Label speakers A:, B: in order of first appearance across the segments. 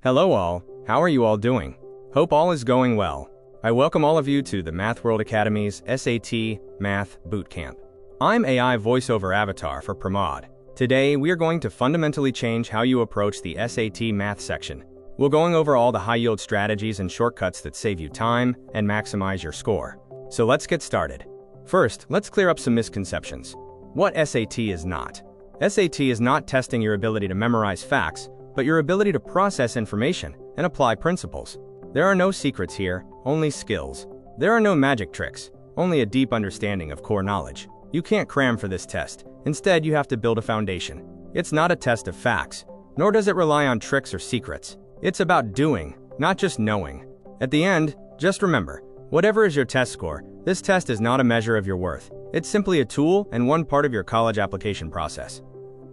A: Hello all, how are you all doing? Hope all is going well. I welcome all of you to the Math World Academy's SAT Math Bootcamp. I'm AI voiceover avatar for Pramod. Today, we are going to fundamentally change how you approach the SAT math section. We're going over all the high-yield strategies and shortcuts that save you time and maximize your score. So let's get started. First, let's clear up some misconceptions. What SAT is not. SAT is not testing your ability to memorize facts, but your ability to process information and apply principles. There are no secrets here, only skills. There are no magic tricks, only a deep understanding of core knowledge. You can't cram for this test. Instead, you have to build a foundation. It's not a test of facts, nor does it rely on tricks or secrets. It's about doing, not just knowing. At the end, just remember, whatever is your test score, this test is not a measure of your worth. It's simply a tool and one part of your college application process.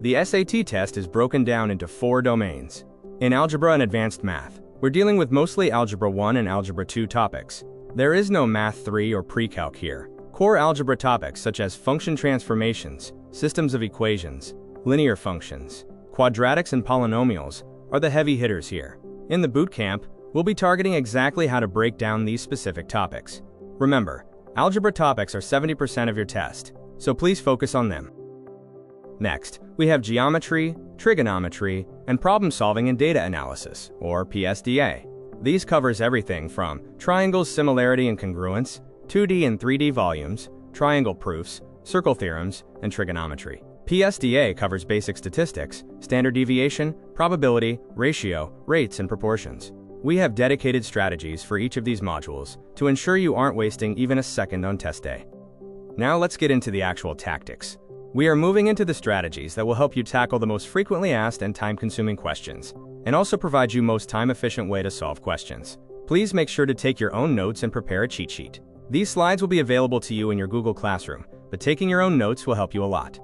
A: The SAT test is broken down into 4 domains. In Algebra and Advanced Math, we're dealing with mostly Algebra 1 and Algebra 2 topics. There is no Math 3 or Pre-Calc here. Core algebra topics such as function transformations, systems of equations, linear functions, quadratics and polynomials are the heavy hitters here. In the bootcamp, we'll be targeting exactly how to break down these specific topics. Remember, algebra topics are 70% of your test, so please focus on them. Next, we have geometry, trigonometry, and problem-solving and data analysis, or PSDA. These covers everything from triangles, similarity and congruence, 2D and 3D volumes, triangle proofs, circle theorems, and trigonometry. PSDA covers basic statistics, standard deviation, probability, ratio, rates, and proportions. We have dedicated strategies for each of these modules to ensure you aren't wasting even a second on test day. Now let's get into the actual tactics. We are moving into the strategies that will help you tackle the most frequently asked and time-consuming questions, and also provide you most time-efficient way to solve questions. Please make sure to take your own notes and prepare a cheat sheet. These slides will be available to you in your Google Classroom, but taking your own notes will help you a lot.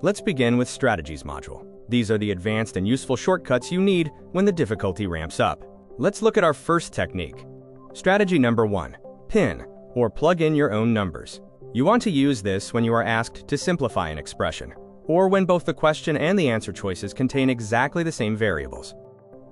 A: Let's begin with Strategies module. These are the advanced and useful shortcuts you need when the difficulty ramps up. Let's look at our first technique. Strategy number 1. Pin, or plug in your own numbers. You want to use this when you are asked to simplify an expression, or when both the question and the answer choices contain exactly the same variables.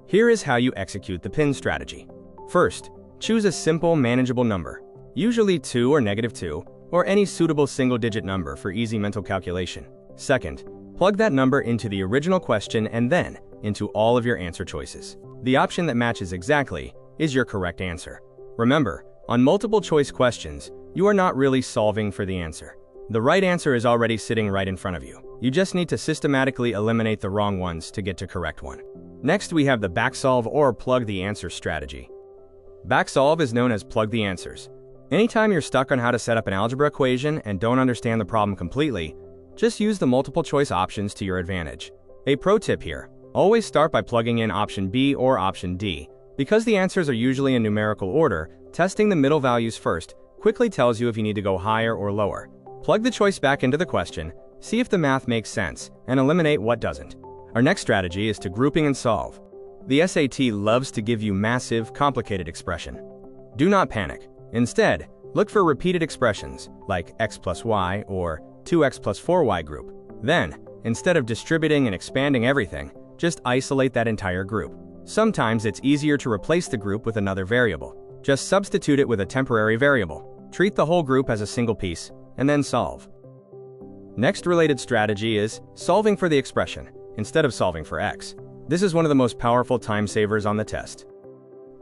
A: Here is how you execute the pin strategy. First, choose a simple, manageable number, usually 2 or -2, or any suitable single-digit number for easy mental calculation. Second, plug that number into the original question and then into all of your answer choices. The option that matches exactly is your correct answer. Remember, on multiple choice questions, you are not really solving for the answer. The right answer is already sitting right in front of you. You just need to systematically eliminate the wrong ones to get to correct one. Next, we have the backsolve or plug the answer strategy. Backsolve is known as plug the answers. Anytime you're stuck on how to set up an algebra equation and don't understand the problem completely, just use the multiple choice options to your advantage. A pro tip here, always start by plugging in option B or option D. Because the answers are usually in numerical order, testing the middle values first quickly tells you if you need to go higher or lower. Plug the choice back into the question, see if the math makes sense, and eliminate what doesn't. Our next strategy is to grouping and solve. The SAT loves to give you massive, complicated expression. Do not panic. Instead, look for repeated expressions like x plus y or 2x plus 4y group. Then, instead of distributing and expanding everything, just isolate that entire group. Sometimes it's easier to replace the group with another variable. Just substitute it with a temporary variable. Treat the whole group as a single piece, and then solve. Next related strategy is solving for the expression, instead of solving for x. This is one of the most powerful time savers on the test.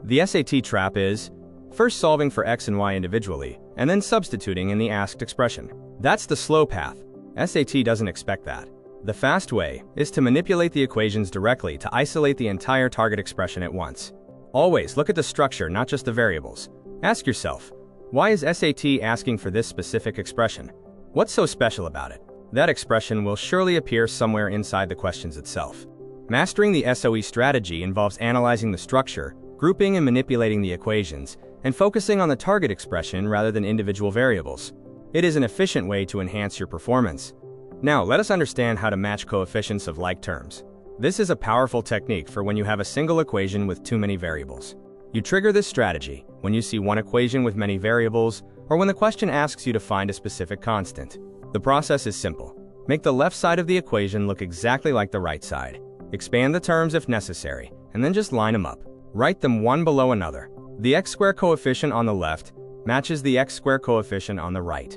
A: The SAT trap is first solving for x and y individually, and then substituting in the asked expression. That's the slow path. SAT doesn't expect that. The fast way is to manipulate the equations directly to isolate the entire target expression at once. Always look at the structure, not just the variables. Ask yourself, why is SAT asking for this specific expression? What's so special about it? That expression will surely appear somewhere inside the questions itself. Mastering the SOE strategy involves analyzing the structure, grouping and manipulating the equations, and focusing on the target expression rather than individual variables. It is an efficient way to enhance your performance. Now, let us understand how to match coefficients of like terms. This is a powerful technique for when you have a single equation with too many variables. You trigger this strategy when you see one equation with many variables, or when the question asks you to find a specific constant. The process is simple. Make the left side of the equation look exactly like the right side. Expand the terms if necessary, and then just line them up. Write them one below another. The x-square coefficient on the left matches the x-square coefficient on the right.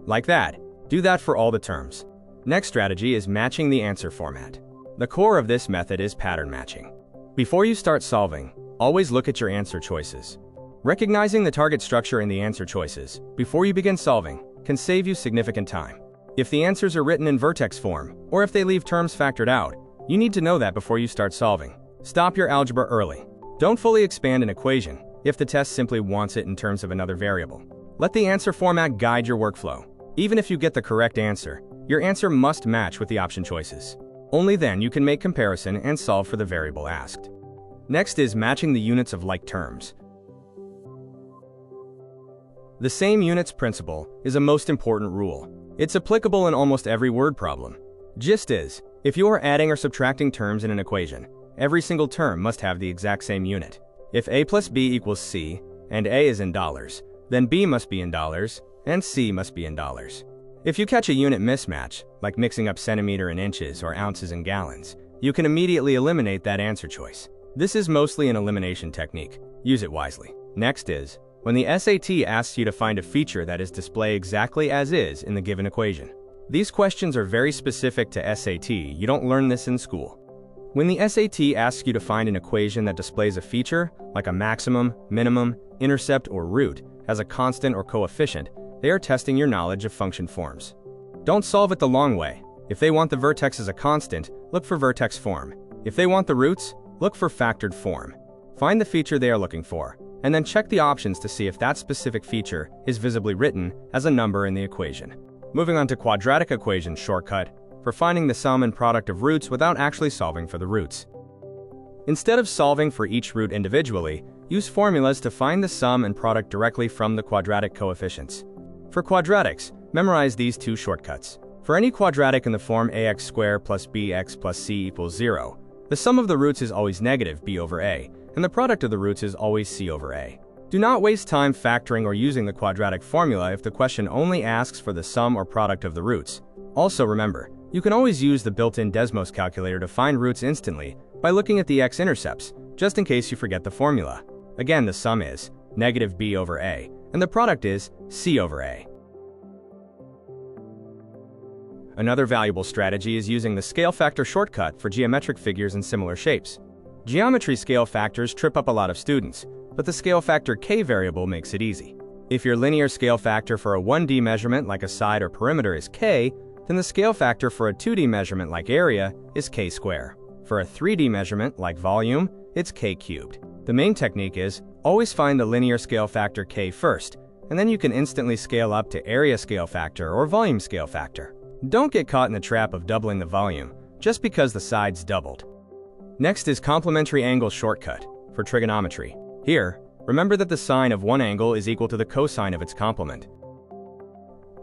A: Like that. Do that for all the terms. Next strategy is matching the answer format. The core of this method is pattern matching. Before you start solving, always look at your answer choices. Recognizing the target structure in the answer choices before you begin solving can save you significant time. If the answers are written in vertex form, or if they leave terms factored out, you need to know that before you start solving. Stop your algebra early. Don't fully expand an equation if the test simply wants it in terms of another variable. Let the answer format guide your workflow. Even if you get the correct answer, your answer must match with the option choices. Only then you can make comparison and solve for the variable asked. Next is matching the units of like terms. The same units principle is a most important rule. It's applicable in almost every word problem. Gist is, if you are adding or subtracting terms in an equation, every single term must have the exact same unit. If A plus B equals C, and A is in dollars, then B must be in dollars, and C must be in dollars. If you catch a unit mismatch, like mixing up centimeter and inches or ounces and gallons, you can immediately eliminate that answer choice. This is mostly an elimination technique. Use it wisely. Next is, when the SAT asks you to find a feature that is displayed exactly as is in the given equation. These questions are very specific to SAT, you don't learn this in school. When the SAT asks you to find an equation that displays a feature, like a maximum, minimum, intercept, or root, as a constant or coefficient, they are testing your knowledge of function forms. Don't solve it the long way. If they want the vertex as a constant, look for vertex form. If they want the roots, look for factored form. Find the feature they are looking for, and then check the options to see if that specific feature is visibly written as a number in the equation. Moving on to quadratic equation shortcut, for finding the sum and product of roots without actually solving for the roots. Instead of solving for each root individually, use formulas to find the sum and product directly from the quadratic coefficients. For quadratics, memorize these two shortcuts. For any quadratic in the form ax squared plus bx plus c equals 0, the sum of the roots is always negative b over a, and the product of the roots is always c over a. Do not waste time factoring or using the quadratic formula if the question only asks for the sum or product of the roots. Also remember, you can always use the built-in Desmos calculator to find roots instantly by looking at the x-intercepts, just in case you forget the formula. Again, the sum is negative b over a, and the product is c over a. Another valuable strategy is using the scale factor shortcut for geometric figures in similar shapes. Geometry scale factors trip up a lot of students, but the scale factor k variable makes it easy. If your linear scale factor for a 1D measurement like a side or perimeter is k, then the scale factor for a 2D measurement like area is k squared. For a 3D measurement like volume, it's k cubed. The main technique is, always find the linear scale factor k first, and then you can instantly scale up to area scale factor or volume scale factor. Don't get caught in the trap of doubling the volume, just because the sides doubled. Next is complementary angle shortcut, for trigonometry. Here, remember that the sine of one angle is equal to the cosine of its complement.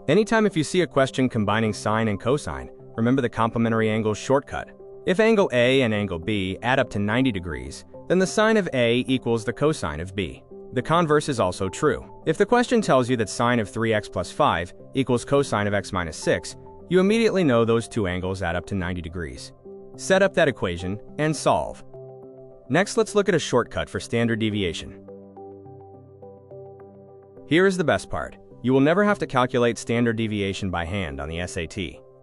A: Anytime if you see a question combining sine and cosine, remember the complementary angles shortcut. If angle A and angle B add up to 90 degrees, then the sine of A equals the cosine of B. The converse is also true. If the question tells you that sine of 3x plus 5 equals cosine of x minus 6, you immediately know those two angles add up to 90 degrees. Set up that equation and solve. Next, let's look at a shortcut for standard deviation. Here is the best part. You will never have to calculate standard deviation by hand on the SAT.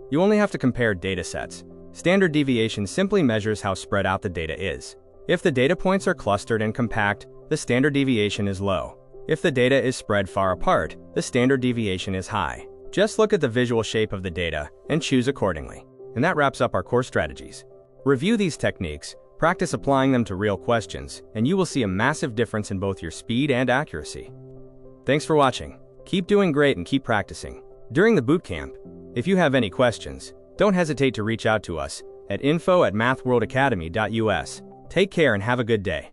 A: You only have to compare data sets. Standard deviation simply measures how spread out the data is. If the data points are clustered and compact, the standard deviation is low. If the data is spread far apart, the standard deviation is high. Just look at the visual shape of the data and choose accordingly. And that wraps up our core strategies. Review these techniques, practice applying them to real questions, and you will see a massive difference in both your speed and accuracy. Thanks for watching. Keep doing great and keep practicing. During the bootcamp, if you have any questions, don't hesitate to reach out to us at info@mathworldacademy.us. Take care and have a good day.